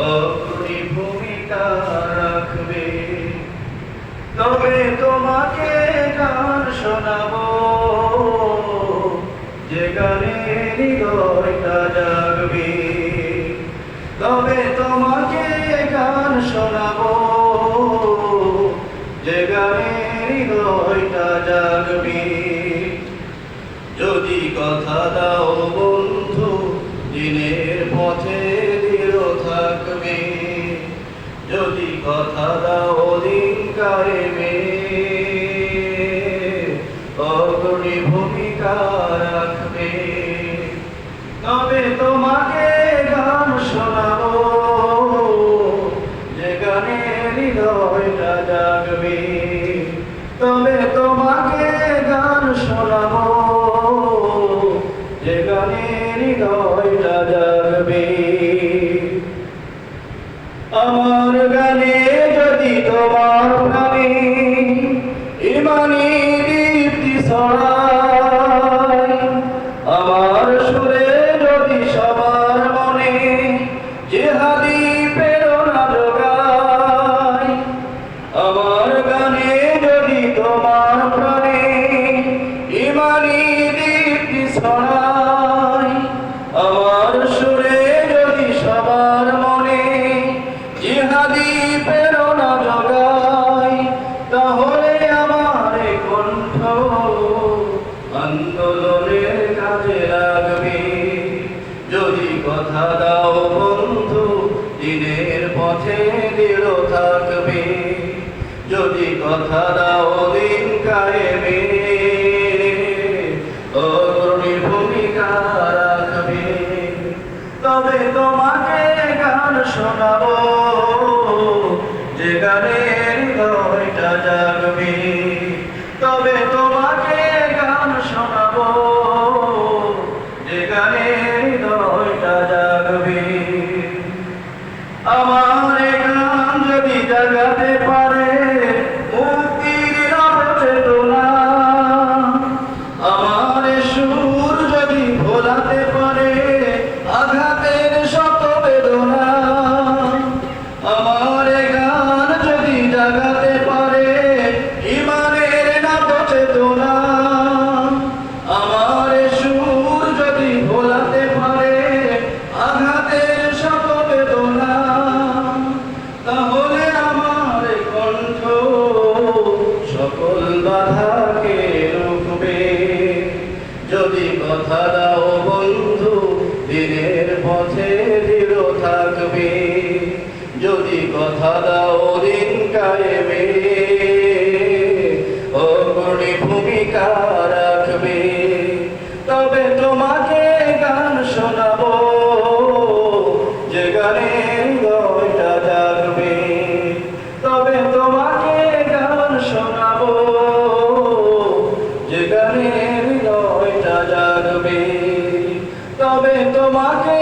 অগ্রণী ভূমিকা রাখবে। তবে তোমাকে গান শোনাবো, যে গানে হৃদয়টা জাগবে। তবে তোমাকে গান শোনাবো, যে গানে হৃদয়টা জাগবে। যদি কথা দাও বন্ধু, দিনের পথে দৃঢ় থাকবে। যদি কথা দাও দিন কায়েমে, অগ্রণী ভূমিকা রাখবে। তবে তোমাকে গান শোনাবো, যে গানে হৃদয়টা জাগবে। তবে তোমাকে গান শোনাবো, যে গানে হৃদয়টা জাগবে। আমার গানে যদি তোমার প্রাণে ইমানি দীপ্তি ছড়ায়, আমার সুরে যদি সবার মনে জিহাদি প্রেরণা যোগায়। আমার গানে যদি তোমার প্রাণে ইমানি দীপ্তি ছড়ায়, আমার সুরে যদি সবার মনে জিহাদি প্রেরণা যোগায়, তাহলে আমার কণ্ঠ আন্দোলনের কাজে লাগবে। যদি কথা দাও বন্ধু, দিনের পথে দৃঢ় থাকবে। যদি কথা দাও দিন কায়েমে, অগ্রণী ভূমিকা রাখবে। তবে তোমাকে গান শোনাবো, যে গানে হৃদয়টা জাগবে। তবে তোমাকে গান শোনাবো, যে গানে হৃদয়টা জাগবে। আমার গান যদি জাগাতে পারে মুক্তির নবচেতনা, আমার সুর যদি ভোলাতে পারে আঘাতের শত বেদনা, আমার গান যদি জাগাতে পারে ইমানের নবচেতনা, আমার সুর যদি ভোলাতে পারে আঘাতের শত বেদনা, তাহলে আমার কণ্ঠ সকল বাধাকে রুখবে। যদি কথা দাও বন্ধু, দিনের পথে দৃঢ় থাকবে। যদি কথা দাও দিন কায়েমে, অগ্রণী ভূমিকা রাখবে। তবে তোমাকে গান শোনাবো, যে গানে হৃদয়টা জাগবে। তবে তোমাকে গান শোনাবো, যে গানে হৃদয়টা জাগবে। তবে তোমাকে